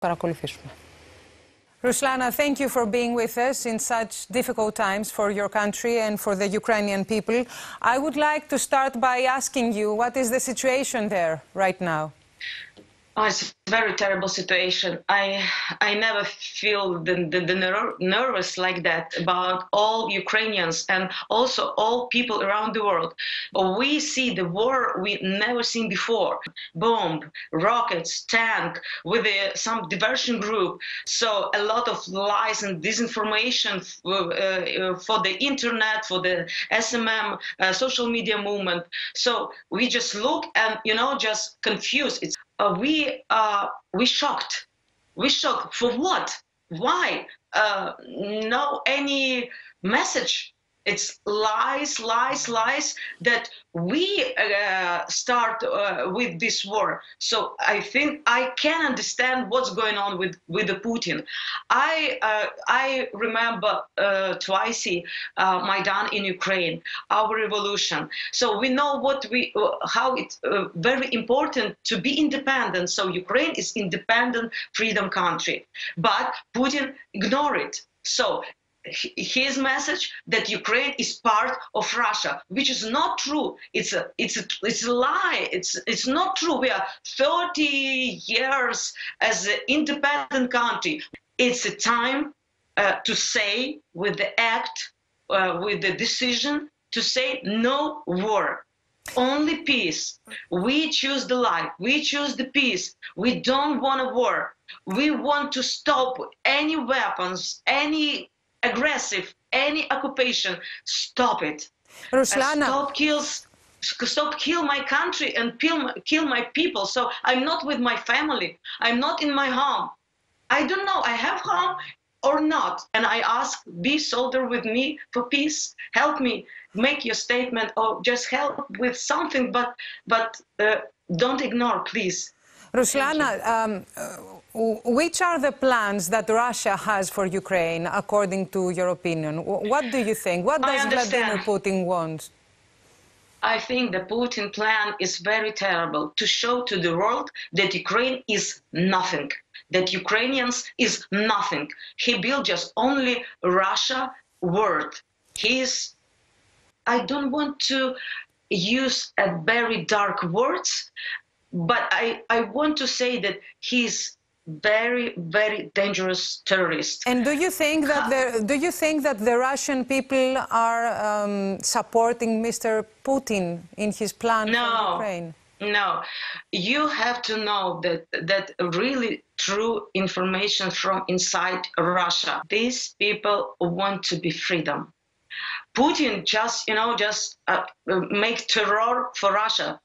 παρακολουθήσουμε. Ruslana, thank you for being with us in such difficult times for your country and for the Ukrainian people. I would like to start by asking you, what is the situation there right now? Oh, it's a very terrible situation. I never feel nervous like that about all Ukrainians and also all people around the world. We see the war we never seen before. Bomb, rockets, tank, with some diversion group. So a lot of lies and disinformation for the internet, for the SMM, social media movement. So we just look and, just confused. We shocked. We shocked. For what? Why? No any message. It's lies, lies, lies that we start with this war. So I think I can understand what's going on with the Putin. I remember twice Maidan in Ukraine, our revolution. So we know how it's very important to be independent. So Ukraine is independent, freedom country, but Putin ignored it. So his message that Ukraine is part of Russia, which is not true. It's a lie. It's not true. We are 30 years as an independent country. It's a time to say with the act, with the decision to say no war. Only peace. We choose the life. We choose the peace. We don't want a war. We want to stop any weapons, any aggressive, any occupation. Stop it. Ruslana. Stop kill my country and kill my people. So I'm not with my family. I'm not in my home. I don't know. I have home or not. And I ask, be soldier with me for peace. Help me make your statement or just help with something, but don't ignore, please. Ruslana, which are the plans that Russia has for Ukraine, according to your opinion? What do you think? What does Vladimir Putin want? I think the Putin plan is very terrible, to show to the world that Ukraine is nothing, that Ukrainians is nothing. He built just only Russia word. I don't want to use a very dark words, but I want to say that he's very, very dangerous terrorist. And do you think that the Russian people are supporting Mr. Putin in his plan for Ukraine? No, you have to know that really true information from inside Russia. These people want to be freedom. Putin just make terror for Russia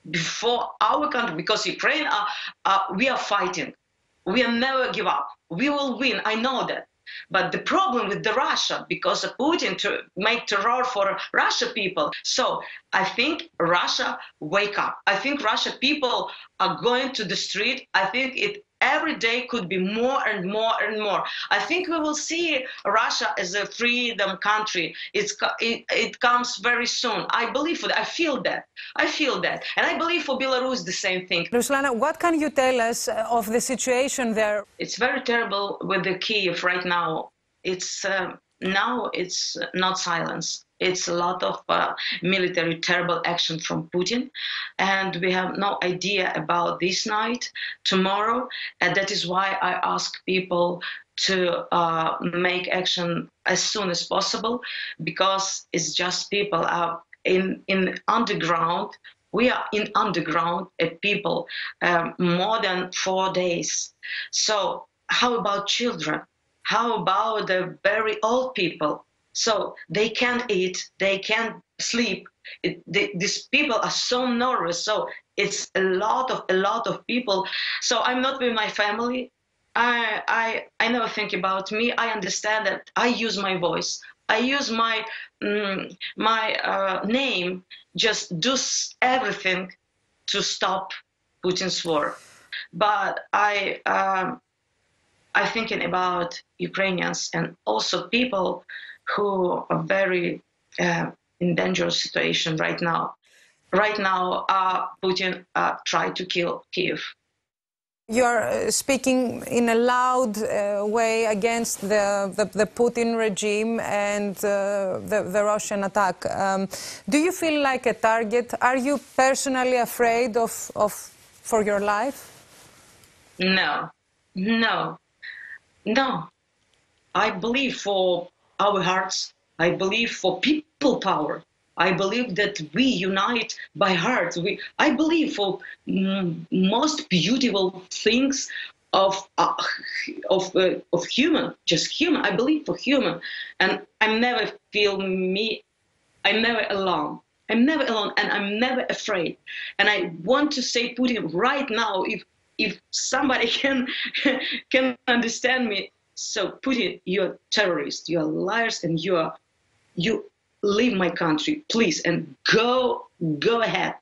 before our country, because Ukraine, we are fighting. We will never give up. We will win. I know that. But the problem with the Russia, because of Putin to make terror for Russia people. So I think Russia wake up. I think Russia people are going to the street. I think every day could be more and more and more. I think we will see Russia as a freedom country. It comes very soon. I believe it. I feel that. And I believe for Belarus the same thing. Ruslana, what can you tell us of the situation there? It's very terrible with the Kyiv right now. Now it's not silence. It's a lot of military terrible action from Putin, and we have no idea about this night, tomorrow, and that is why I ask people to make action as soon as possible, because it's just people are in underground. We are in underground at people more than 4 days. So how about children? How about the very old people? So they can't eat, they can't sleep. These people are so nervous. So it's a lot of people. So I'm not with my family. I never think about me. I understand that I use my voice. I use my name. Just do everything to stop Putin's war. But I'm thinking about Ukrainians and also people who are very in dangerous situation right now. Right now, Putin tried to kill Kyiv. You're speaking in a loud way against the Putin regime and the Russian attack. Do you feel like a target? Are you personally afraid for your life? No, no, no. I believe for our hearts. I believe for people power. I believe that we unite by heart. I believe for most beautiful things of human, just human. I believe for human, and I never feel me. I'm never alone. I'm never alone, and I'm never afraid. And I want to say, Putin, right now, if somebody can understand me. So Putin, you're terrorists, you're liars, and you leave my country, please, and go ahead.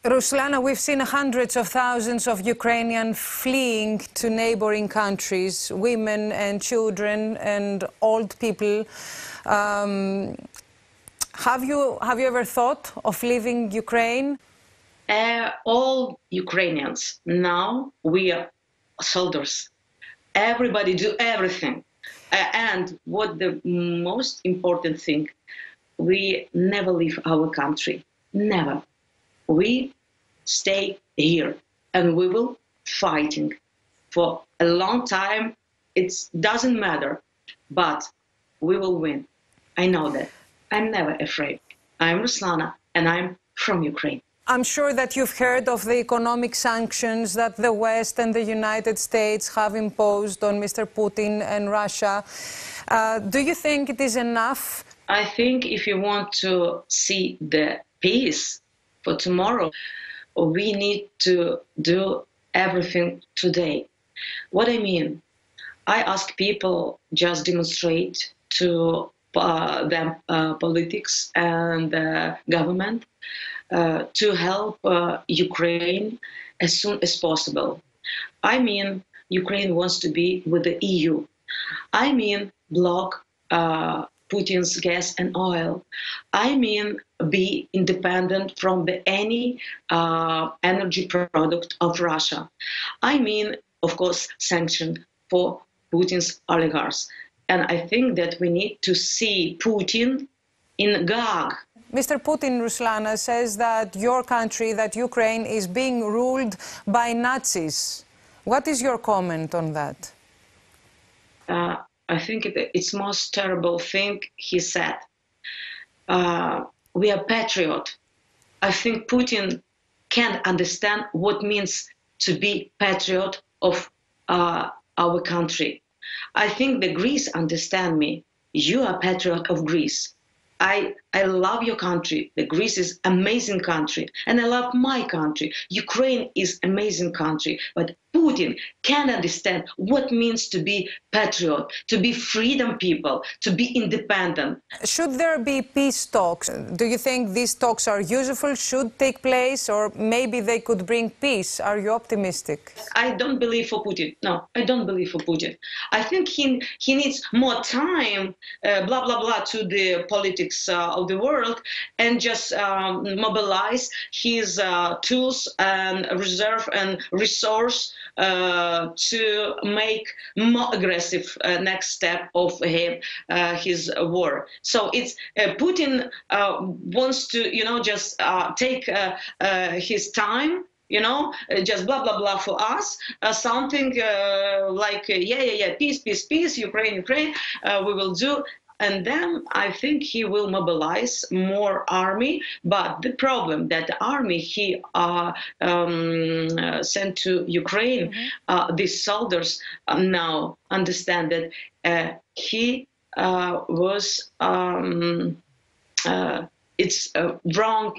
Ruslana, we've seen hundreds of thousands of Ukrainians fleeing to neighboring countries, women and children and old people. Have you ever thought of leaving Ukraine? All Ukrainians now, we are soldiers. Everybody do everything. And what the most important thing, we never leave our country. Never. We stay here and we will fighting for a long time. It doesn't matter, but we will win. I know that. I'm never afraid. I'm Ruslana and I'm from Ukraine. I'm sure that you've heard of the economic sanctions that the West and the United States have imposed on Mr. Putin and Russia. Do you think it is enough? I think if you want to see the peace for tomorrow, we need to do everything today. What I mean, I ask people just demonstrate to them politics and government to help Ukraine as soon as possible. I mean, Ukraine wants to be with the EU. I mean, block Putin's gas and oil. I mean, be independent from any energy product of Russia. I mean, of course, sanction for Putin's oligarchs. And I think that we need to see Putin in Gag. Mr. Putin, Ruslana, says that your country, that Ukraine, is being ruled by Nazis. What is your comment on that? I think it's most terrible thing he said. We are patriot. I think Putin can't understand what means to be patriot of our country. I think the Greece understand me. You are patriot of Greece. I love your country. The Greece is amazing country, and I love my country. Ukraine is amazing country, but Putin can't understand what means to be patriot, to be freedom people, to be independent. Should there be peace talks? Do you think these talks are useful, should take place, or maybe they could bring peace? Are you optimistic? I don't believe for Putin. No, I don't believe for Putin. I think he needs more time, blah, blah, blah, to the politics of the world, and just mobilize his tools and reserve and resource to make more aggressive next step of his war. So it's Putin wants to, just take his time, just blah, blah, blah for us, something like, peace, Ukraine, we will do. And then I think he will mobilize more army. But the problem that the army he sent to Ukraine, these soldiers now understand that he was, it's a wrong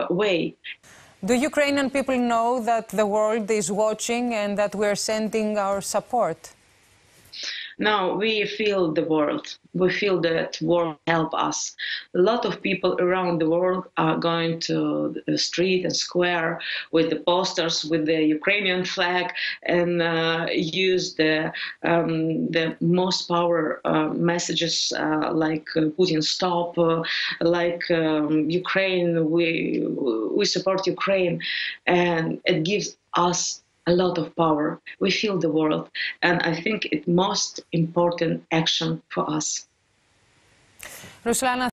way. Do Ukrainian people know that the world is watching and that we're sending our support? No, we feel the world. We feel that world help us. A lot of people around the world are going to the street and square with the posters with the Ukrainian flag and use the most power messages like Putin stop, like Ukraine, we support Ukraine, and it gives us a lot of power. We feel the world, and I think it's most important action for us. Ruslana,